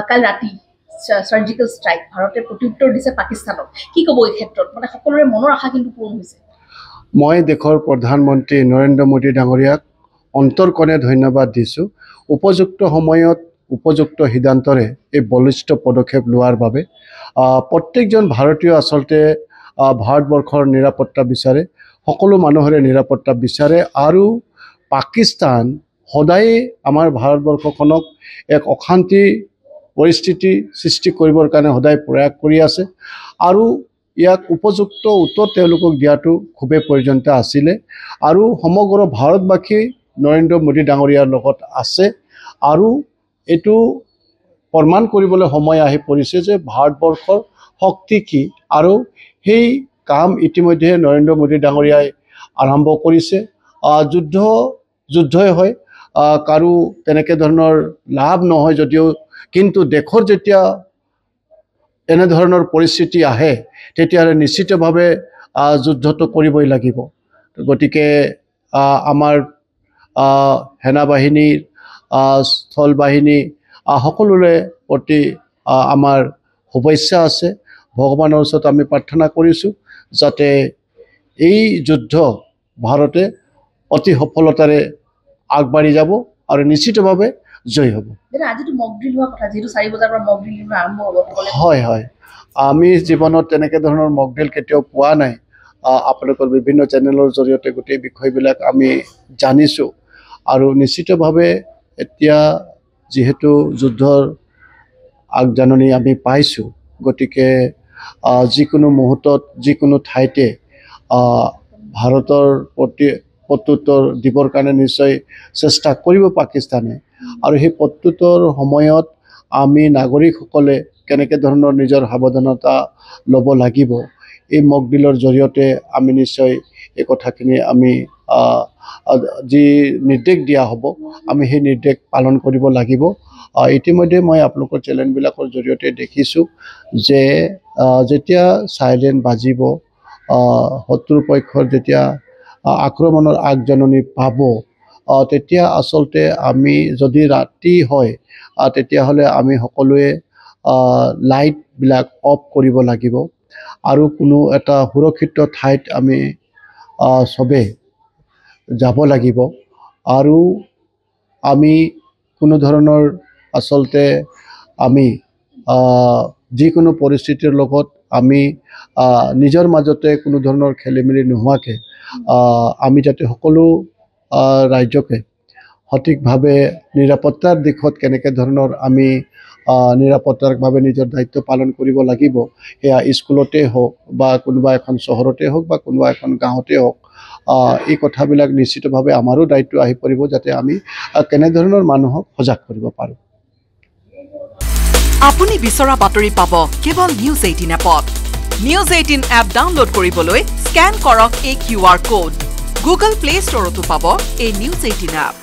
কাল ৰাতি সাৰ্জিকেল ষ্ট্ৰাইক ভাৰতে প্ৰত্যুত্তৰ দিছে পাকিস্তানক কি ক'ব এই ক্ষেত্ৰত মানে সকলোৰে মনৰ আশা কিন্তু পূৰণ হৈছে মই দেশৰ প্ৰধানমন্ত্ৰী নৰেন্দ্ৰ মোদী ডাঙৰীয়াক অন্তৰকণে ধন্যবাদ দিছোঁ উপযুক্ত সময়ত উপযুক্ত সিদ্ধান্তৰে এই বলিষ্ঠ পদক্ষেপ লোৱাৰ বাবে প্ৰত্যেকজন ভাৰতীয় আচলতে ভাৰতবৰ্ষৰ নিৰাপত্তা বিচাৰে সকলো মানুহৰে নিৰাপত্তা বিচাৰে আৰু পাকিস্তান সদায় আমাৰ ভাৰতবৰ্ষখনক এক অশান্তি পৰিস্থিতি সৃষ্টি কৰিবৰ কাৰণে সদায় প্ৰয়াস কৰি আছে আৰু ইয়াক উপযুক্ত উত্তৰ তেওঁলোকক দিয়াটো খুবেই প্ৰয়োজনীয়তা আছিলে আৰু সমগ্ৰ ভাৰতবাসী নৰেন্দ্ৰ মোদী ডাঙৰীয়াৰ লগত আছে আৰু এইটো প্ৰমাণ কৰিবলৈ সময় আহি পৰিছে যে ভাৰতবৰ্ষৰ শক্তি কি আৰু সেই কাম ইতিমধ্যে নৰেন্দ্ৰ মোদী ডাঙৰীয়াই আৰম্ভ কৰিছে যুদ্ধই হয় কাৰো তেনেকৈ ধৰণৰ লাভ নহয় যদিও কিন্তু দেশৰ যেতিয়া এনেধৰণৰ পৰিস্থিতি আহে তেতিয়াহ'লে নিশ্চিতভাৱে যুদ্ধটো কৰিবই লাগিব গতিকে আমাৰ সেনাবাহিনীৰ স্থল বাহিনী সকলোৰে প্ৰতি আমাৰ শুভেচ্ছা আছে ভগৱানৰ ওচৰত আমি প্ৰাৰ্থনা কৰিছোঁ যাতে এই যুদ্ধ ভাৰতে অতি সফলতাৰে আগবাঢ়ি যাব আৰু নিশ্চিতভাৱে জয় হ'ব আজিতো মক ড্ৰিল হোৱা কথা যেহেতু 4 বজাৰ পৰা মক ড্ৰিল আৰম্ভ হ'ব হয় হয় আমি জীৱনত তেনেকৈ ধৰণৰ মক ড্ৰিল কেতিয়াও পোৱা নাই আপোনালোকৰ বিভিন্ন চেনেলৰ জৰিয়তে গোটেই বিষয়বিলাক আমি জানিছোঁ আৰু নিশ্চিতভাৱে এতিয়া যিহেতু যুদ্ধৰ আগজাননী আমি পাইছোঁ গতিকে যিকোনো মুহূৰ্তত যিকোনো ঠাইতে ভাৰতৰ প্ৰতি প্ৰত্যুত্তৰ দিবৰ কাৰণে নিশ্চয় চেষ্টা কৰিব পাকিস্তানে আৰু সেই প্ৰত্যুত্তৰ সময়ত আমি নাগৰিকসকলে কেনেকৈ ধৰণৰ নিজৰ সাৱধানতা ল'ব লাগিব এই মক ড্ৰিলৰ জৰিয়তে আমি নিশ্চয় এই কথাখিনি আমি যি নিৰ্দেশ দিয়া হ'ব আমি সেই নিৰ্দেশ পালন কৰিব লাগিব ইতিমধ্যে মই আপোনালোকৰ চেনেলবিলাকৰ জৰিয়তে দেখিছোঁ যে যেতিয়া চাইলেণ্ট বাজিব শত্ৰুপক্ষৰ যেতিয়া আক্ৰমণৰ আগজাননী পাব তেতিয়া আচলতে আমি যদি ৰাতি হয় তেতিয়াহ'লে আমি সকলোৱে লাইটবিলাক অফ কৰিব লাগিব আৰু কোনো এটা সুৰক্ষিত ঠাইত আমি চবে যাব লাগিব আৰু আমি কোনো ধৰণৰ আচলতে আমি যিকোনো পৰিস্থিতিৰ লগত আমি নিজৰ মাজতে কোনো ধৰণৰ খেলিমেলি নোহোৱাকৈ আমি যাতে সকলো ৰাজ্যকে সঠিকভাৱে নিৰাপত্তাৰ দিশত কেনেকৈ ধৰণৰ আমি নিৰাপত্তাৰভাৱে নিজৰ দায়িত্ব পালন কৰিব লাগিব সেয়া স্কুলতে হওক বা কোনোবা এখন চহৰতে হওক বা কোনোবা এখন গাঁৱতে হওক এই কথাবিলাক নিশ্চিতভাৱে আমাৰো দায়িত্ব আহি পৰিব যাতে আমি কেনেধৰণৰ মানুহক সজাগ কৰিব পাৰোঁ আপুনি বিচৰা বাতৰি পাব কেৱল নিউজ 18 এপত নিউজ 18 এপ ডাউনলোড কৰিবলৈ স্ক্যান কৰক এই QR কোড গুগল প্লে ষ্টৰতো পাব এই নিউজ 18 এপ